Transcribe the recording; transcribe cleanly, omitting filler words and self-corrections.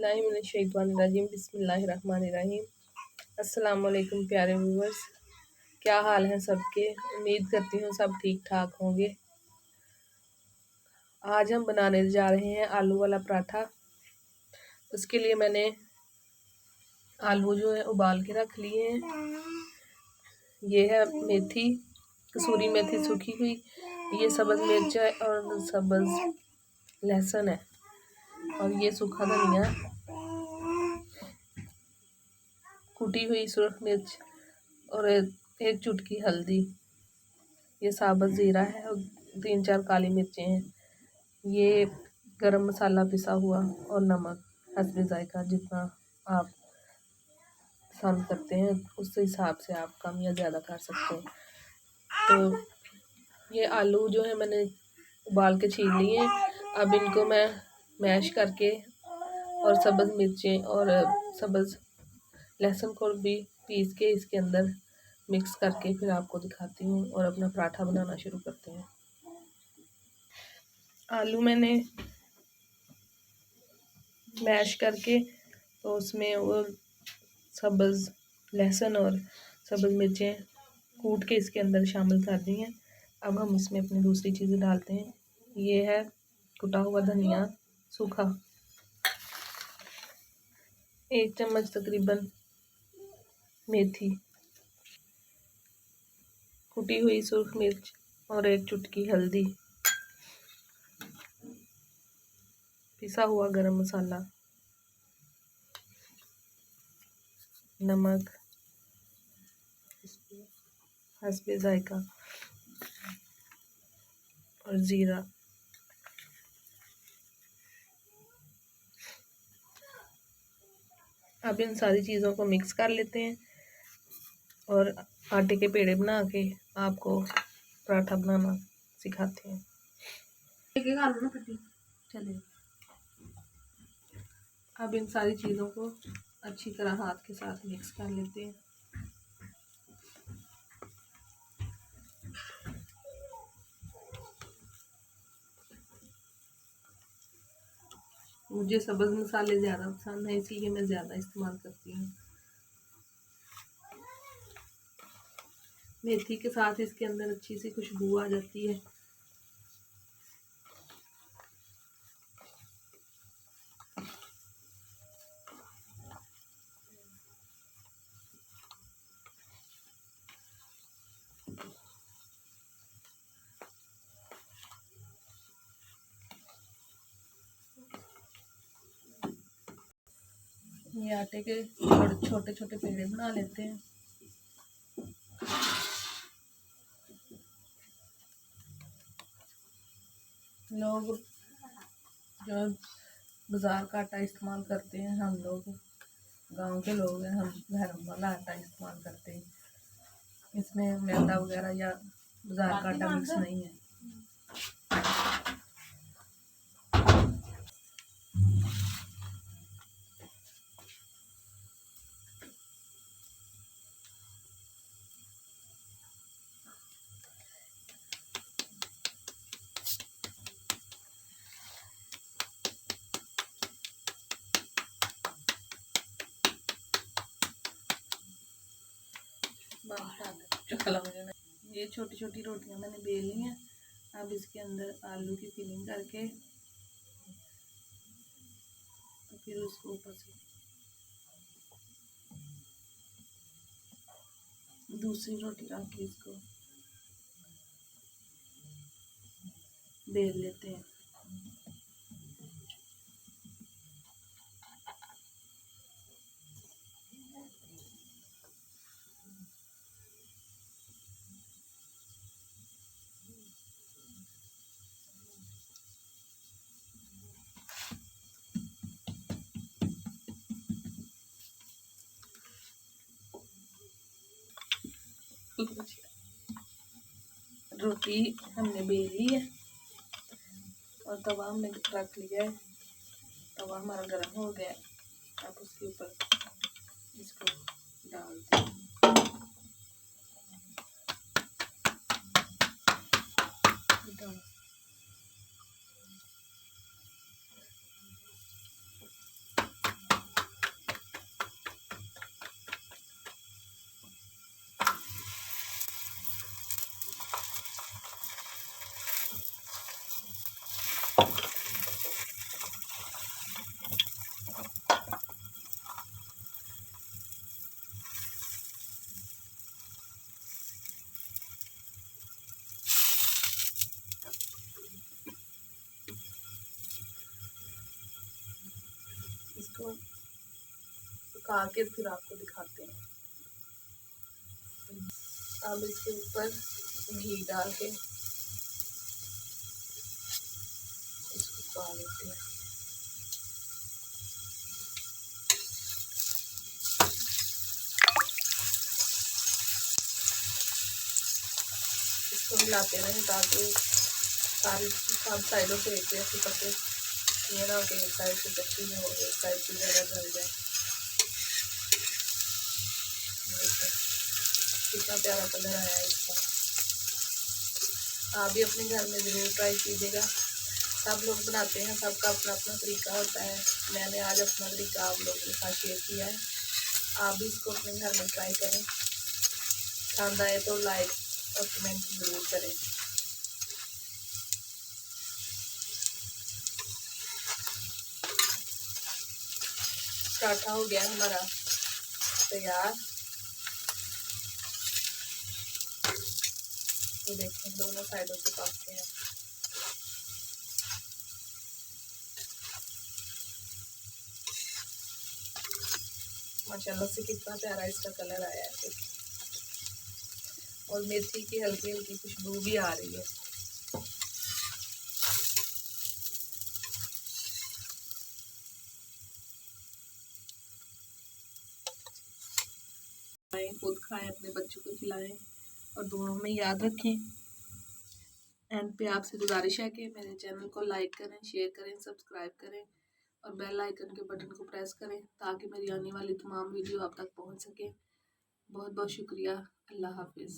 बिस्मिल्लाहिर्रहमानिर्रहीम बिस्मिल्लाहिर्रहमानिर्रहीम। अस्सलाम वालेकुम प्यारे व्यूअर्स, क्या हाल है सबके। उम्मीद करती हूँ सब ठीक ठाक होंगे। आज हम बनाने जा रहे हैं आलू वाला पराठा। उसके लिए मैंने आलू जो है उबाल के रख लिए हैं। ये है मेथी, कसूरी मेथी सूखी हुई, ये सब्ज़ मिर्च है और सब्ज़ लहसुन है, और ये सूखा धनिया, कुटी हुई सुरख मिर्च और एक चुटकी हल्दी, ये साबुत ज़ीरा है और 3-4 काली मिर्चें हैं। ये गरम मसाला पिसा हुआ और नमक हस्बे ज़ायका, जितना आप पसंद करते हैं उस हिसाब से आप कम या ज़्यादा कर सकते हैं। तो ये आलू जो है मैंने उबाल के छील लिए हैं। अब इनको मैं मैश करके और सब्ज़ मिर्चें और सब्ज़ लहसुन को भी पीस के इसके अंदर मिक्स करके फिर आपको दिखाती हूँ और अपना पराठा बनाना शुरू करते हैं। आलू मैंने मैश करके तो उसमें वो सब्ज़ लहसुन और सब्ज़ मिर्चें कूट के इसके अंदर शामिल कर दी हैं। अब हम इसमें अपनी दूसरी चीज़ें डालते हैं। ये है कुटा हुआ धनिया सूखा, 1 चम्मच तकरीबन मेथी, कुटी हुई सुरख मिर्च और 1 चुटकी हल्दी, पिसा हुआ गरम मसाला, नमक हस्बे ज़ायका और ज़ीरा। अब इन सारी चीज़ों को मिक्स कर लेते हैं और आटे के पेड़े बना के आपको पराठा बनाना सिखाते हैं। चलिए, अब इन सारी चीज़ों को अच्छी तरह हाथ के साथ मिक्स कर लेते हैं। मुझे सब्ज़ मसाले ज़्यादा पसंद है, इसलिए मैं ज़्यादा इस्तेमाल करती हूँ। मेथी के साथ इसके अंदर अच्छी सी खुशबू आ जाती है। ये आटे के छोटे छोटे पेड़े बना लेते हैं। लोग जो बाज़ार का आटा इस्तेमाल करते हैं, हम लोग गांव के लोग हैं, हम घर वाला आटा इस्तेमाल करते हैं। इसमें मैदा वगैरह या बाज़ार का आटा मिक्स नहीं है। ये छोटी छोटी रोटियां मैंने बेल ली हैं। अब इसके अंदर आलू की फिलिंग करके तो फिर उसको ऊपर से दूसरी रोटी रख के इसको बेल लेते हैं। रोटी हमने बेल ली है और तवा हमने रख लिया है। तवा हमारा गर्म हो गया है। अब उसके ऊपर इसको डालते हैं। इसको पका के फिर आपको दिखाते हैं। अब इसके ऊपर घी डाल के इसको पका लेते हैं। इसको मिलाते रहें ताकि सारी सब साइडों से एक जैसे पके, ये ना हो कि एक साइड से कच्ची ना हो, एक साइड से ज़्यादा जल जाए। कितना प्यारा कलर आया है इसका। आप भी अपने घर में ज़रूर ट्राई कीजिएगा। सब लोग बनाते हैं, सबका अपना अपना तरीका होता है। मैंने आज अपना तरीका आप लोगों के साथ शेयर किया है। आप भी इसको अपने घर में ट्राई करें। पसंद आए तो लाइक और कमेंट ज़रूर करें। पराठा हो गया हमारा तैयार। ये देखें दोनों साइडों से पकते हैं। माशाल्लाह से कितना प्यारा इसका कलर आया है और मेथी की हल्की हल्की खुशबू भी आ रही है। खुद खाएं, अपने बच्चों को खिलाएं और दोनों में याद रखें। एंड पे आपसे गुजारिश है कि मेरे चैनल को लाइक करें, शेयर करें, सब्सक्राइब करें और बेल आइकन के बटन को प्रेस करें ताकि मेरी आने वाली तमाम वीडियो आप तक पहुंच सके। बहुत बहुत शुक्रिया। अल्लाह हाफिज़।